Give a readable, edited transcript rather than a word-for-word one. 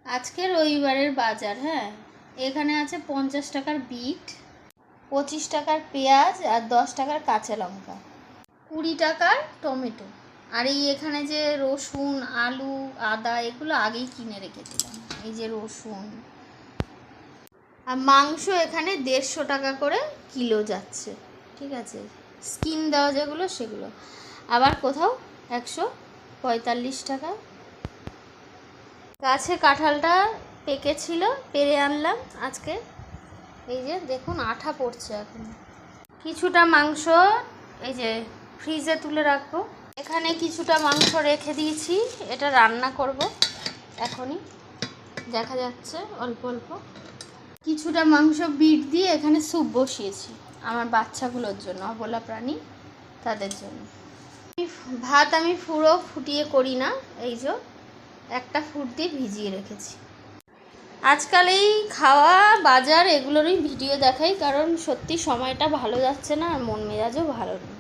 আজকে রবিবারের বাজার। হ্যাঁ, এখানে আছে 50 টাকার বিট, 25 টাকার পেঁয়াজ আর 10 টাকার কাঁচা লঙ্কা, 20 টাকার টমেটো। আর এই এখানে যে রসুন, আলু, আদা এগুলো আগেই কিনে রেখেছিলাম। এই যে রসুন আর মাংস এখানে 150 টাকা করে কিলো যাচ্ছে। ঠিক আছে, স্কিন দেওয়া যেগুলো সেগুলো। আবার কোথাও 145 টাকা। গাছে কাঁঠালটা পেকেছিল, পেরে আনলাম আজকে। এই যে দেখুন আঠা পড়ছে এখন। কিছুটা মাংস এই যে ফ্রিজে তুলে রাখবো। এখানে কিছুটা মাংস রেখে দিয়েছি, এটা রান্না করব এখনই, দেখা যাচ্ছে অল্প অল্প। কিছুটা মাংস বিট দিয়ে এখানে স্যুপ বসিয়েছি আমার বাচ্চাগুলোর জন্য, অবলা প্রাণী তাদের জন্য। ভাত আমি পুরো ফুটিয়ে করি না, এই যে একটা ফুট দিয়ে ভিজিয়ে রেখেছি। আজকাল এই খাওয়া বাজার এগুলোরই ভিডিও দেখাই, কারণ সত্যি সময়টা ভালো যাচ্ছে না আর মন মেজাজও ভালো নেই।